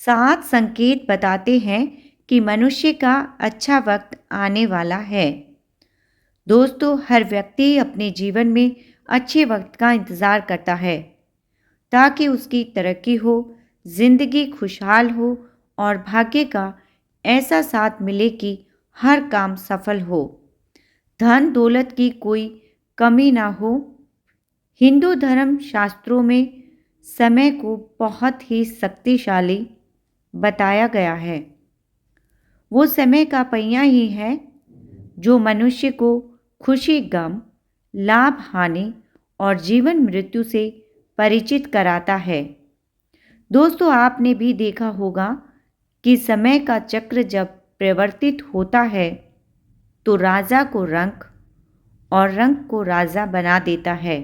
7 संकेत बताते हैं कि मनुष्य का अच्छा वक्त आने वाला है। दोस्तों, हर व्यक्ति अपने जीवन में अच्छे वक्त का इंतज़ार करता है ताकि उसकी तरक्की हो, जिंदगी खुशहाल हो और भाग्य का ऐसा साथ मिले कि हर काम सफल हो, धन दौलत की कोई कमी ना हो। हिंदू धर्म शास्त्रों में समय को बहुत ही शक्तिशाली बताया गया है। वो समय का पहिया ही है जो मनुष्य को खुशी गम, लाभ हानि और जीवन मृत्यु से परिचित कराता है। दोस्तों, आपने भी देखा होगा कि समय का चक्र जब परिवर्तित होता है तो राजा को रंक और रंक को राजा बना देता है,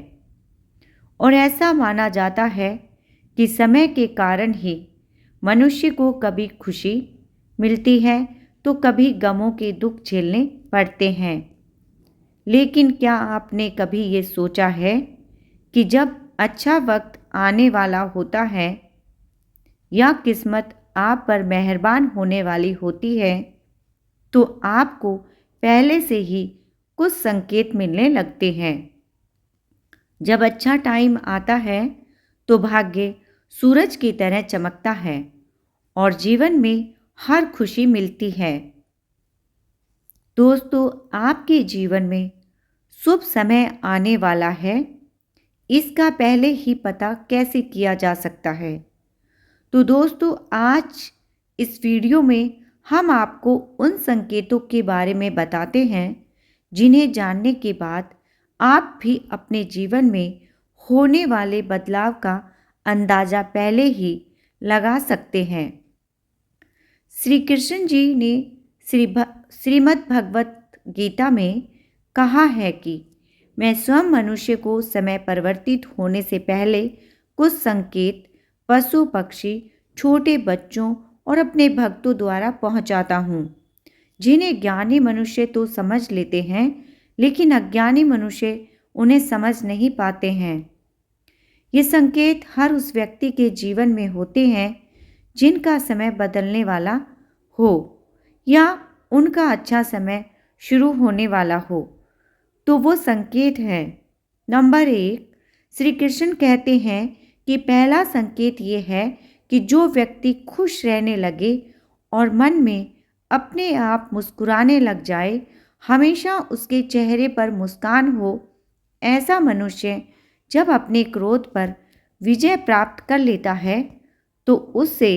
और ऐसा माना जाता है कि समय के कारण ही मनुष्य को कभी खुशी मिलती है तो कभी गमों के दुख झेलने पड़ते हैं। लेकिन क्या आपने कभी ये सोचा है कि जब अच्छा वक्त आने वाला होता है या किस्मत आप पर मेहरबान होने वाली होती है तो आपको पहले से ही कुछ संकेत मिलने लगते हैं। जब अच्छा टाइम आता है तो भाग्य सूरज की तरह चमकता है और जीवन में हर खुशी मिलती है। दोस्तों, आपके जीवन में शुभ समय आने वाला है, इसका पहले ही पता कैसे किया जा सकता है? तो दोस्तों, आज इस वीडियो में हम आपको उन संकेतों के बारे में बताते हैं जिन्हें जानने के बाद आप भी अपने जीवन में होने वाले बदलाव का अंदाज़ा पहले ही लगा सकते हैं। श्री कृष्ण जी ने श्रीमद् भगवत गीता में कहा है कि मैं स्वयं मनुष्य को समय परिवर्तित होने से पहले कुछ संकेत पशु पक्षी, छोटे बच्चों और अपने भक्तों द्वारा पहुंचाता हूँ, जिन्हें ज्ञानी मनुष्य तो समझ लेते हैं लेकिन अज्ञानी मनुष्य उन्हें समझ नहीं पाते हैं। ये संकेत हर उस व्यक्ति के जीवन में होते हैं जिनका समय बदलने वाला हो या उनका अच्छा समय शुरू होने वाला हो। तो वो संकेत है। नंबर 1, श्री कृष्ण कहते हैं कि पहला संकेत ये है कि जो व्यक्ति खुश रहने लगे और मन में अपने आप मुस्कुराने लग जाए, हमेशा उसके चेहरे पर मुस्कान हो, ऐसा मनुष्य जब अपने क्रोध पर विजय प्राप्त कर लेता है तो उससे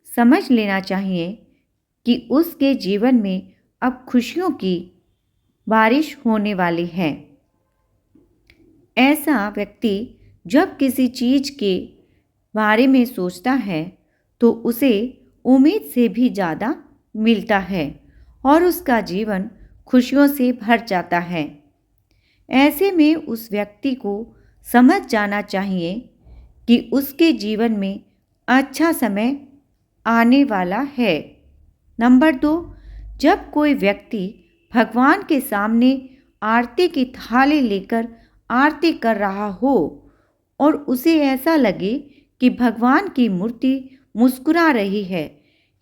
समझ लेना चाहिए कि उसके जीवन में अब खुशियों की बारिश होने वाली है। ऐसा व्यक्ति जब किसी चीज़ के बारे में सोचता है तो उसे उम्मीद से भी ज़्यादा मिलता है और उसका जीवन खुशियों से भर जाता है। ऐसे में उस व्यक्ति को समझ जाना चाहिए कि उसके जीवन में अच्छा समय आने वाला है। नंबर 2, जब कोई व्यक्ति भगवान के सामने आरती की थाली लेकर आरती कर रहा हो और उसे ऐसा लगे कि भगवान की मूर्ति मुस्कुरा रही है,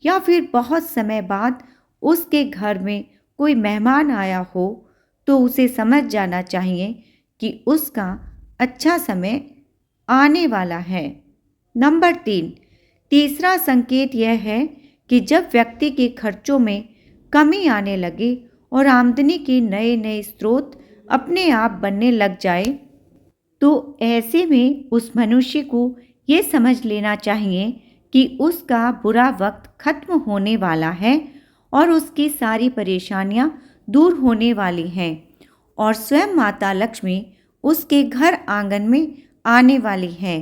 या फिर बहुत समय बाद उसके घर में कोई मेहमान आया हो, तो उसे समझ जाना चाहिए कि उसका अच्छा समय आने वाला है। नंबर 3, तीसरा संकेत यह है कि जब व्यक्ति के खर्चों में कमी आने लगे और आमदनी के नए नए स्रोत अपने आप बनने लग जाए, तो ऐसे में उस मनुष्य को ये समझ लेना चाहिए कि उसका बुरा वक्त खत्म होने वाला है और उसकी सारी परेशानियां दूर होने वाली हैं और स्वयं माता लक्ष्मी उसके घर आंगन में आने वाली है।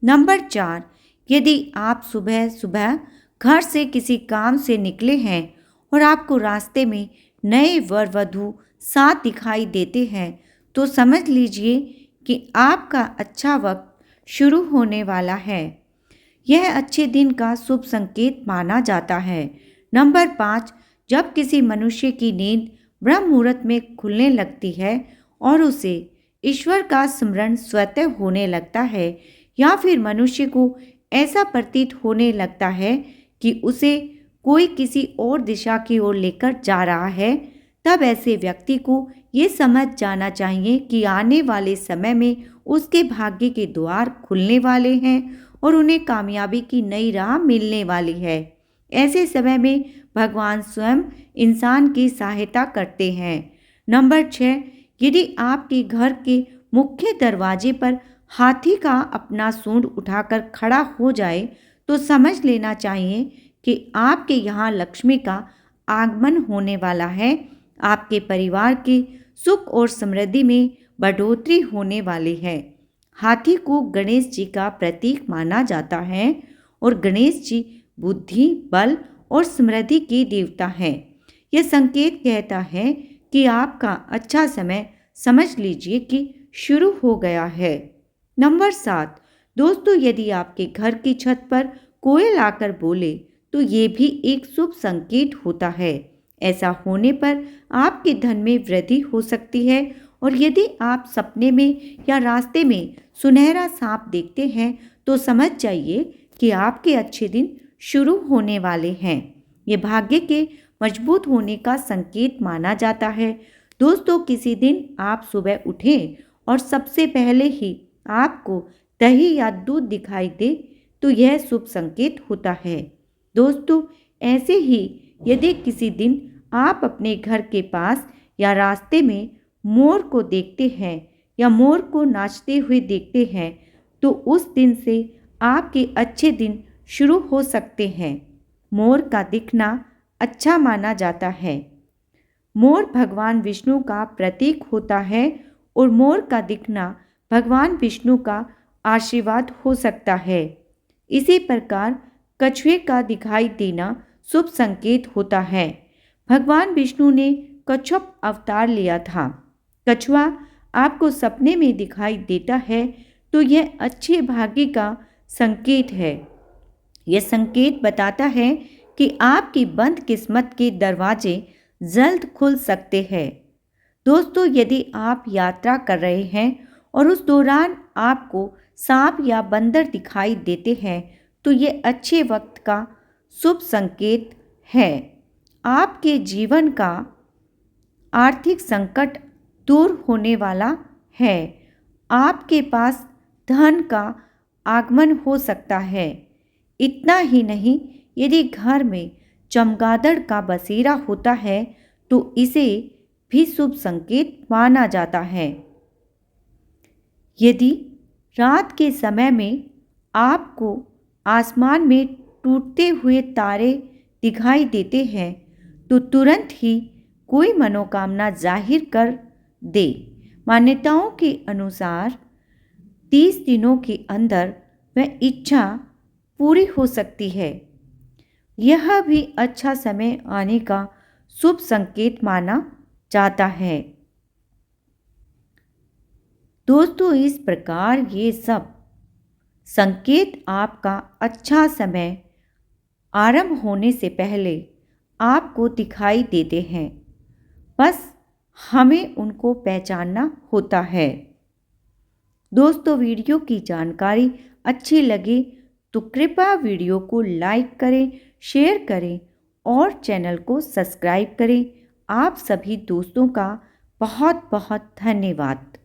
नंबर 4, यदि आप सुबह सुबह घर से किसी काम से निकले हैं और आपको रास्ते में नए वर वधू साथ दिखाई देते हैं, तो समझ लीजिए कि आपका अच्छा वक्त शुरू होने वाला है। यह अच्छे दिन का शुभ संकेत माना जाता है। नंबर 5, जब किसी मनुष्य की नींद ब्रह्म मुहूर्त में खुलने लगती है और उसे ईश्वर का स्मरण स्वतः होने लगता है, या फिर मनुष्य को ऐसा प्रतीत होने लगता है कि उसे कोई किसी और दिशा की ओर लेकर जा रहा है, तब ऐसे व्यक्ति को ये समझ जाना चाहिए कि आने वाले समय में उसके भाग्य के द्वार खुलने वाले हैं और उन्हें कामयाबी की नई राह मिलने वाली है। ऐसे समय में भगवान स्वयं इंसान की सहायता करते हैं। नंबर 6, यदि आपके घर के मुख्य दरवाजे पर हाथी का अपना सूंड उठाकर खड़ा हो जाए तो समझ लेना चाहिए कि आपके यहाँ लक्ष्मी का आगमन होने वाला है। आपके परिवार के सुख और समृद्धि में बढ़ोतरी होने वाली है। हाथी को गणेश जी का प्रतीक माना जाता है और गणेश जी बुद्धि, बल और समृद्धि के देवता हैं। यह संकेत कहता है कि आपका अच्छा समय समझ लीजिए कि शुरू हो गया है। नंबर 7, दोस्तों, यदि आपके घर की छत पर कोयल आकर बोले तो ये भी एक शुभ संकेत होता है। ऐसा होने पर आपके धन में वृद्धि हो सकती है और यदि आप सपने में या रास्ते में सुनहरा सांप देखते हैं तो समझ जाइए कि आपके अच्छे दिन शुरू होने वाले हैं। ये भाग्य के मजबूत होने का संकेत माना जाता है। दोस्तों, किसी दिन आप सुबह उठें और सबसे पहले ही आपको दही या दूध दिखाई दे तो यह शुभ संकेत होता है। दोस्तों, ऐसे ही यदि किसी दिन आप अपने घर के पास या रास्ते में मोर को देखते हैं या मोर को नाचते हुए देखते हैं तो उस दिन से आपके अच्छे दिन शुरू हो सकते हैं। मोर का दिखना अच्छा माना जाता है। मोर भगवान विष्णु का प्रतीक होता है और मोर का दिखना भगवान विष्णु का आशीर्वाद हो सकता है। इसी प्रकार कछुए का दिखाई देना शुभ संकेत होता है। भगवान विष्णु ने कच्छप अवतार लिया था। कछुआ आपको सपने में दिखाई देता है तो यह अच्छे भाग्य का संकेत है। यह संकेत बताता है कि आपकी बंद किस्मत के दरवाजे जल्द खुल सकते हैं। दोस्तों, यदि आप यात्रा कर रहे हैं और उस दौरान आपको सांप या बंदर दिखाई देते हैं तो ये अच्छे वक्त का शुभ संकेत है। आपके जीवन का आर्थिक संकट दूर होने वाला है। आपके पास धन का आगमन हो सकता है। इतना ही नहीं, यदि घर में चमगादड़ का बसेरा होता है तो इसे भी शुभ संकेत माना जाता है। यदि रात के समय में आपको आसमान में टूटते हुए तारे दिखाई देते हैं तो तुरंत ही कोई मनोकामना जाहिर कर दे। मान्यताओं के अनुसार 30 दिनों के अंदर वह इच्छा पूरी हो सकती है। यह भी अच्छा समय आने का शुभ संकेत माना जाता है। दोस्तों, इस प्रकार ये सब संकेत आपका अच्छा समय आरंभ होने से पहले आपको दिखाई देते हैं। बस हमें उनको पहचानना होता है। दोस्तों, वीडियो की जानकारी अच्छी लगे तो कृपया वीडियो को लाइक करें, शेयर करें और चैनल को सब्सक्राइब करें। आप सभी दोस्तों का बहुत बहुत धन्यवाद।